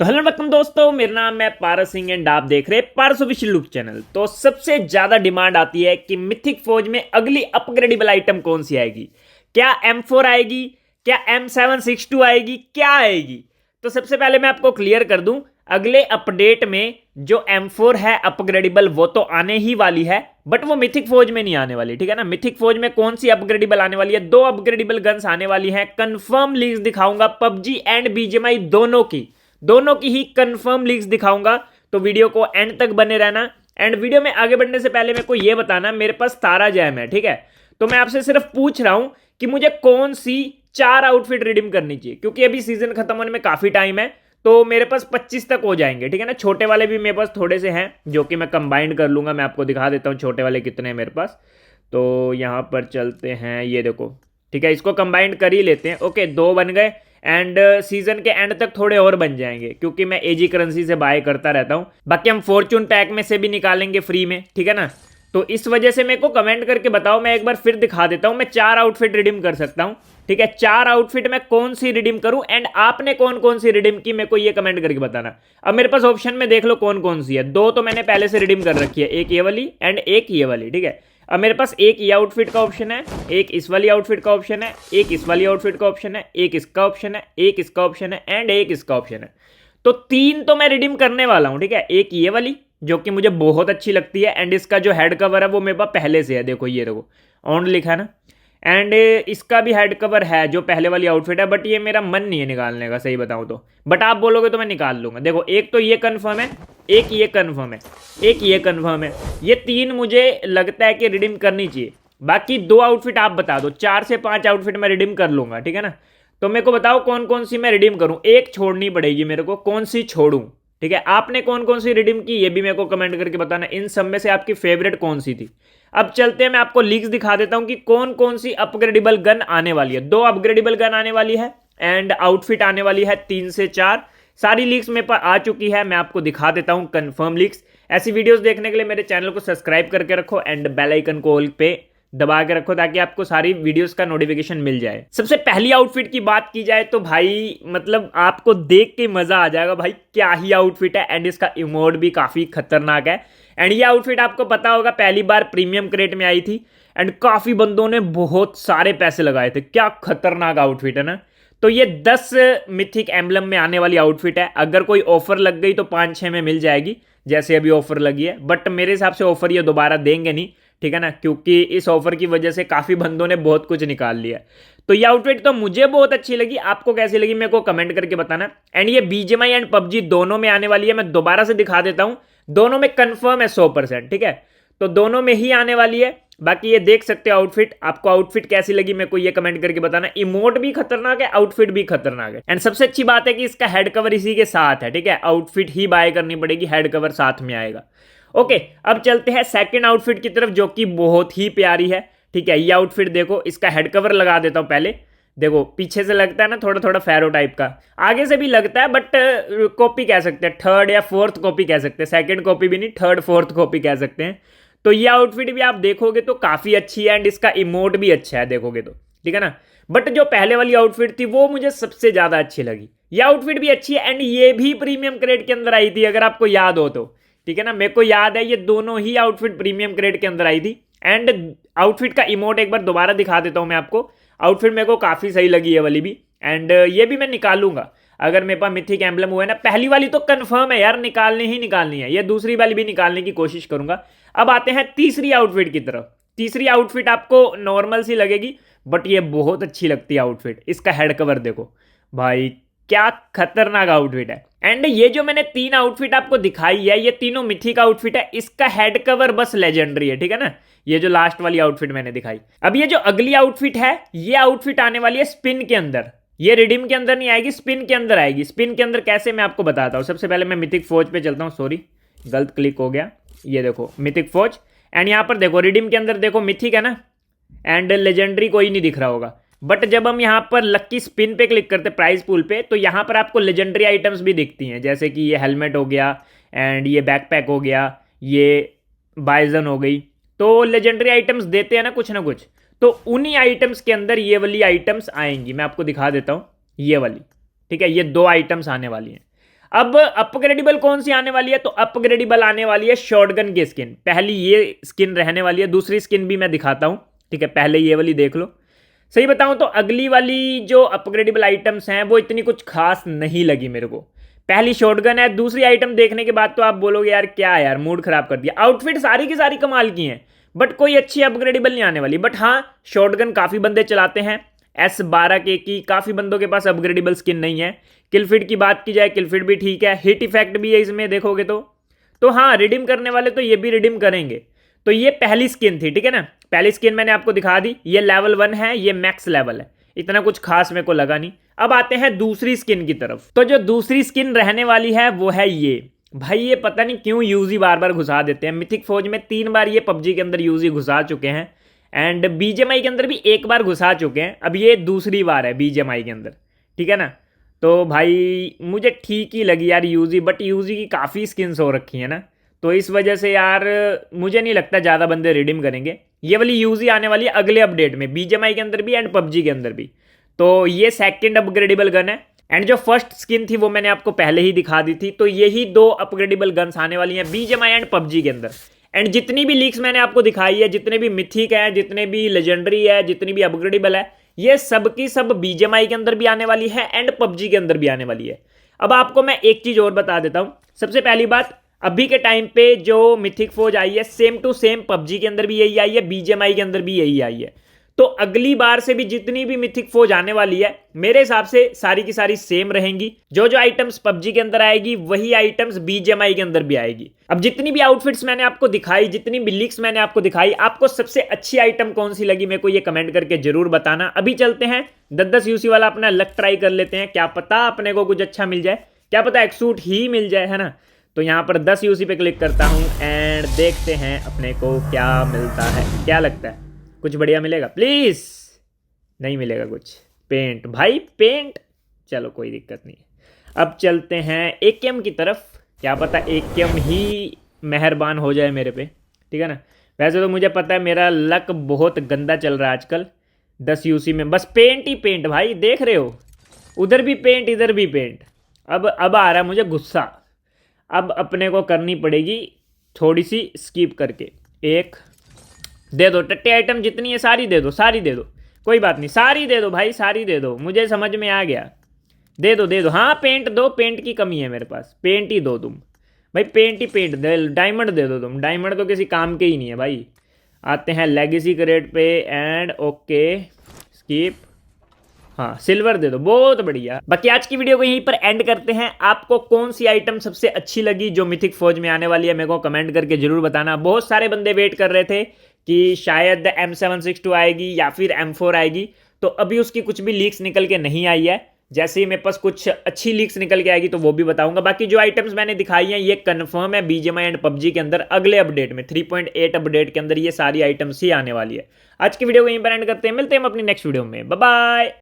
तो hello welcome दोस्तों, मेरा नाम है पारस सिंह एंड आप देख रहे हैं पारस ऑफिशियल लुक चैनल। तो सबसे ज्यादा डिमांड आती है कि मिथिक फौज में अगली अपग्रेडेबल आइटम कौन सी आएगी। क्या M4 आएगी, क्या M762 आएगी, क्या आएगी। तो सबसे पहले मैं आपको क्लियर कर दूं, अगले अपडेट में जो M4 है अपग्रेडेबल वो तो आने ही वाली है, बट वो मिथिक फौज में नहीं आने वाली। ठीक है ना। मिथिक फौज में कौन सी अपग्रेडेबल आने वाली है, दो अपग्रेडेबल गन्स आने वाली हैं। कंफर्म लीक्स दिखाऊंगा पबजी एंड बीजीएमआई दोनों की ही कंफर्म लीक्स दिखाऊंगा। तो वीडियो को एंड तक बने रहना। एंड वीडियो में आगे बढ़ने से पहले मेरे को यह बताना, मेरे पास तारा जैम है, ठीक है। तो मैं आपसे सिर्फ पूछ रहा हूं कि मुझे कौन सी 4 आउटफिट रिडीम करनी चाहिए, क्योंकि अभी सीजन खत्म होने में काफी टाइम है। तो मेरे पास 25 तक हो जाएंगे, ठीक है ना। छोटे वाले भी मेरे पास थोड़े से हैं जो कि मैं कंबाइंड कर लूंगा। मैं आपको दिखा देता हूं छोटे वाले कितने हैं मेरे पास। तो यहां पर चलते हैं, ये देखो, ठीक है। इसको कंबाइंड कर ही लेते हैं। ओके, 2 बन गए एंड सीजन के एंड तक थोड़े और बन जाएंगे, क्योंकि मैं एजी करेंसी से बाय करता रहता हूं। बाकी हम फॉर्चून पैक में से भी निकालेंगे फ्री में, ठीक है ना। तो इस वजह से मेरे को कमेंट करके बताओ, मैं एक बार फिर दिखा देता हूं। मैं 4 आउटफिट रिडीम कर सकता हूं, ठीक है। 4 आउटफिट मैं कौन सी रिडीम करूं एंड आपने कौन कौन सी रिडीम की, मेरे को ये कमेंट करके बताना। अब मेरे पास ऑप्शन में देख लो कौन कौन सी है। 2 तो मैंने पहले से रिडीम कर रखी है, एक ये वाली एंड एक ये वाली, ठीक है। अब मेरे पास एक ये आउटफिट का ऑप्शन है, एक इस वाली आउटफिट का ऑप्शन है, एक इस वाली आउटफिट का ऑप्शन है, एक इसका ऑप्शन है, एक इसका ऑप्शन है एंड एक इसका ऑप्शन है। तो 3 तो मैं रिडीम करने वाला हूं, ठीक है। एक ये वाली जो कि मुझे बहुत अच्छी लगती है एंड इसका जो हेड कवर है वो मेरे पास पहले से है, देखो ये देखो ऑन लिखा है ना। एंड इसका भी हेड कवर है जो पहले वाली आउटफिट है, बट ये मेरा मन नहीं है निकालने का, सही बताऊं तो। बट आप बोलोगे तो मैं निकाल लूंगा। देखो, एक तो ये कंफर्म है, एक ये कंफर्म है, एक ये कंफर्म है। ये 3 मुझे लगता है कि रिडीम करनी चाहिए। बाकी 2 आउटफिट आप बता दो, 4 से 5 आउटफिट मैं रिडीम कर लूंगा, ठीक है ना। तो मेरे को बताओ कौन कौन सी मैं रिडीम करूं। एक छोड़नी पड़ेगी मेरे को, कौन सी छोड़ूं, ठीक है। आपने कौन कौन सी रिडीम की ये भी मेरे को कमेंट करके बताना। इन सब में से आपकी फेवरेट कौन सी थी। अब चलते हैं, मैं आपको लीक्स दिखा देता हूं कि कौन कौन सी अपग्रेडेबल गन आने वाली है। 2 अपग्रेडेबल गन आने वाली है एंड आउटफिट आने वाली है 3 से 4। सारी लीक्स मेरे पास आ चुकी है, मैं आपको दिखा देता हूं कंफर्म लीक्स। ऐसी वीडियोस देखने के लिए मेरे चैनल को सब्सक्राइब करके रखो एंड बेल आइकन को ऑल पे दबा के रखो, ताकि आपको सारी वीडियोस का नोटिफिकेशन मिल जाए। सबसे पहली आउटफिट की बात की जाए तो भाई मतलब आपको देख के मजा आ जाएगा। भाई क्या ही आउटफिट है एंड इसका इमोट भी काफी खतरनाक है। एंड ये आउटफिट आपको पता होगा पहली बार प्रीमियम क्रेट में आई थी एंड काफी बंदों ने बहुत सारे पैसे लगाए थे। क्या खतरनाक आउटफिट है ना। तो ये 10 मिथिक एम्बलम में आने वाली आउटफिट है। अगर कोई ऑफर लग गई तो 5-6 में मिल जाएगी, जैसे अभी ऑफर लगी है। बट मेरे हिसाब से ऑफर ये दोबारा देंगे नहीं, ठीक है ना, क्योंकि इस ऑफर की वजह से काफी बंदों ने बहुत कुछ निकाल लिया। तो ये आउटफिट तो मुझे बहुत अच्छी लगी, आपको कैसी लगी मेरे को कमेंट करके बताना। एंड ये बीजीएमआई एंड पबजी दोनों में आने वाली है। मैं दोबारा से दिखा देता हूं, दोनों में कंफर्म है 100%, ठीक है। तो दोनों में ही आने वाली है। बाकी ये देख सकते हो आउटफिट। आपको आउटफिट कैसी लगी मेरे को ये कमेंट करके बताना। इमोट भी खतरनाक है, आउटफिट भी खतरनाक है। एंड सबसे अच्छी बात है कि इसका हेड कवर इसी के साथ है, ठीक है। आउटफिट ही बाय करनी पड़ेगी, हेड कवर साथ में आएगा। ओके, अब चलते हैं सेकंड आउटफिट की तरफ, जो कि बहुत ही प्यारी है, ठीक है। ये आउटफिट देखो, इसका हेड कवर लगा देता हूं पहले। देखो पीछे से लगता है ना थोड़ा थोड़ा फैरो टाइप का, आगे से भी लगता है, बट कॉपी कह सकते हैं, 3rd या 4th कॉपी कह सकते हैं। सेकंड कॉपी भी नहीं, 3rd 4th कॉपी कह सकते हैं। तो ये आउटफिट भी आप देखोगे तो काफी अच्छी है एंड इसका इमोट भी अच्छा है, देखोगे तो, ठीक है ना। बट जो पहले वाली आउटफिट थी वो मुझे सबसे ज्यादा अच्छी लगी। ये आउटफिट भी अच्छी है एंड ये भी प्रीमियम क्रेड के अंदर आई थी, अगर आपको याद हो तो, ठीक है ना। मेरे को याद है ये दोनों ही आउटफिट प्रीमियम क्रेड के अंदर आई थी। एंड आउटफिट का इमोट एक बार दोबारा दिखा देता हूं मैं आपको। आउटफिट मेरे को काफी सही लगी है वाली भी एंड ये भी मैं निकालूंगा अगर मेरे पास मिथिक एम्बलम हुआ है ना। पहली वाली तो कंफर्म है यार, निकालनी ही निकालनी है। ये दूसरी वाली भी निकालने की कोशिश करूंगा। अब आते हैं तीसरी आउटफिट की तरफ। तीसरी आउटफिट आपको नॉर्मल सी लगेगी, बट ये बहुत अच्छी लगती है आउटफिट। इसका हेड कवर देखो भाई, क्या खतरनाक आउटफिट है। एंड ये जो मैंने 3 आउटफिट आपको दिखाई है, ये तीनों मिथिक आउटफिट है। इसका हेड कवर बस लेजेंडरी है, ठीक है ना। ये जो लास्ट वाली आउटफिट मैंने दिखाई। अब ये जो अगली आउटफिट है, ये आउटफिट आने वाली है स्पिन के अंदर। ये रिडीम के अंदर नहीं आएगी, स्पिन के अंदर आएगी। स्पिन के अंदर कैसे, मैं आपको बताता हूं। सबसे पहले मैं मिथिक फौज पे चलता हूं, सॉरी गलत क्लिक हो गया। ये देखो मिथिक फौज एंड यहाँ पर देखो रिडीम के अंदर देखो मिथिक है ना, एंड लेजेंडरी कोई नहीं दिख रहा होगा। बट जब हम यहाँ पर लक्की स्पिन पे क्लिक करते प्राइस पूल पे, तो यहाँ पर आपको लेजेंडरी आइटम्स भी दिखती हैं, जैसे कि ये हेलमेट हो गया एंड ये बैकपैक हो गया, ये बाइजन हो गई। तो लेजेंडरी आइटम्स देते हैं ना कुछ ना कुछ। तो उन्हीं आइटम्स के अंदर ये वाली आइटम्स आएंगी। मैं आपको दिखा देता हूँ ये वाली, ठीक है। ये 2 आइटम्स आने वाली हैं। अब अपग्रेडेबल कौन सी आने वाली है, तो अपग्रेडेबल आने वाली है शॉटगन की स्किन। पहली ये स्किन रहने वाली है, दूसरी स्किन भी मैं दिखाता हूं, ठीक है। पहले ये वाली देख लो। सही बताऊं तो अगली वाली जो अपग्रेडेबल आइटम्स हैं वो इतनी कुछ खास नहीं लगी मेरे को। पहली शॉटगन है, दूसरी आइटम देखने के बाद तो आप बोलोगे यार क्या यार, मूड खराब कर दिया। आउटफिट सारी की सारी कमाल की हैं, बट कोई अच्छी अपग्रेडेबल नहीं आने वाली। बट हाँ, शॉटगन काफी बंदे चलाते हैं, S12K की काफी बंदों के पास अपग्रेडेबल स्किन नहीं है। किलफिट की बात की जाए, किलफिट भी ठीक है, हिट इफेक्ट भी है इसमें देखोगे तो हाँ, रिडीम करने वाले तो ये भी रिडीम करेंगे। तो ये पहली स्किन थी, ठीक है ना। पहली स्किन मैंने आपको दिखा दी, ये लेवल 1 है, ये मैक्स लेवल है, इतना कुछ खास मेरे को लगा नहीं। अब आते हैं दूसरी स्किन की तरफ। तो जो दूसरी स्किन रहने वाली है वो है ये। भाई ये पता नहीं क्यों यूजी बार बार घुसा देते हैं। मिथिक फौज में 3 बार ये पबजी के अंदर यूजी घुसा चुके हैं, एंड बीजेएमआई के अंदर भी 1 बार घुसा चुके हैं। अब ये दूसरी बार है बीजेएमआई के अंदर, ठीक है ना। तो भाई मुझे ठीक ही लगी यार यूजी, बट यूजी की काफ़ी स्किन्स हो रखी है ना, तो इस वजह से यार मुझे नहीं लगता ज़्यादा बंदे रिडीम करेंगे। ये वाली यूजी आने वाली है अगले अपडेट में, बीजेएमआई के अंदर भी एंड पबजी के अंदर भी। तो ये सेकंड अपग्रेडेबल गन है, एंड जो फर्स्ट स्किन थी वो मैंने आपको पहले ही दिखा दी थी। तो यही 2 अपग्रेडेबल गन्स आने वाली हैं बीजेएमआई एंड पबजी के अंदर। एंड जितनी भी लीक्स मैंने आपको दिखाई है, जितने भी मिथिक है, जितने भी लेजेंडरी है, जितनी भी अपग्रेडेबल है, ये सब की सब बीजेएमआई के अंदर भी आने वाली है एंड पबजी के अंदर भी आने वाली है। अब आपको मैं एक चीज और बता देता हूं। सबसे पहली बात, अभी के टाइम पे जो मिथिक फौज आई है सेम टू सेम पबजी के अंदर भी यही आई है, बीजेएमआई के अंदर भी यही आई है। तो अगली बार से भी जितनी भी मिथिक फौज आने वाली है मेरे हिसाब से सारी की सारी सेम रहेंगी। जो जो आइटम्स पबजी के अंदर आएगी वही आइटम्स बीजेएमआई के अंदर भी आएगी। अब जितनी भी आउटफिट्स मैंने आपको दिखाई, जितनी भी लीक्स मैंने आपको दिखाई, आपको सबसे अच्छी आइटम कौन सी लगी मेरे को ये कमेंट करके जरूर बताना। अभी चलते हैं 10-10 यूसी वाला अपना लक ट्राई कर लेते हैं, क्या पता अपने को कुछ अच्छा मिल जाए, क्या पता एक सूट ही मिल जाए, है ना। तो यहाँ पर 10 यूसी पे क्लिक करता हूँ एंड देखते हैं अपने को क्या मिलता है। क्या लगता है कुछ बढ़िया मिलेगा? प्लीज नहीं मिलेगा कुछ। पेंट भाई, पेंट, चलो कोई दिक्कत नहीं। अब चलते हैं एकेएम की तरफ, क्या पता एकेएम ही मेहरबान हो जाए मेरे पे, ठीक है ना। वैसे तो मुझे पता है मेरा लक बहुत गंदा चल रहा है आजकल। 10 यूसी में बस पेंट ही पेंट भाई, देख रहे हो, उधर भी पेंट इधर भी पेंट। अब आ रहा है मुझे गुस्सा। अब अपने को करनी पड़ेगी थोड़ी सी स्किप करके। एक दे दो, टट्टी आइटम जितनी है सारी दे दो, सारी दे दो, कोई बात नहीं, सारी दे दो भाई, सारी दे दो, मुझे समझ में आ गया। दे दो दे दो, हाँ पेंट दो, पेंट की कमी है मेरे पास, पेंट ही दो तुम भाई, पेंट ही पेंट दे। डायमंड दे दो तुम, डायमंड तो किसी काम के ही नहीं है भाई। आते हैं लेगेसी क्रेट पे एंड ओके स्किप। हाँ सिल्वर दे दो, बहुत बढ़िया। बाकी आज की वीडियो को यहीं पर एंड करते हैं। आपको कौन सी आइटम सबसे अच्छी लगी जो मिथिक फौज में आने वाली है मेरे को कमेंट करके जरूर बताना। बहुत सारे बंदे वेट कर रहे थे कि शायद M762 आएगी या फिर M4 आएगी, तो अभी उसकी कुछ भी लीक्स निकल के नहीं आई है। जैसे ही मेरे पास कुछ अच्छी लीक्स निकल के आएगी तो वो भी बताऊंगा। बाकी जो आइटम्स मैंने दिखाई हैं ये कंफर्म है बीजेएमआई एंड पबजी के अंदर अगले अपडेट में 3.8 अपडेट के अंदर ये सारी आइटम्स ही आने वाली है। आज की वीडियो को यहीं पर एंड करते हैं, मिलते हैं हम अपनी नेक्स्ट वीडियो में, बाय बाय।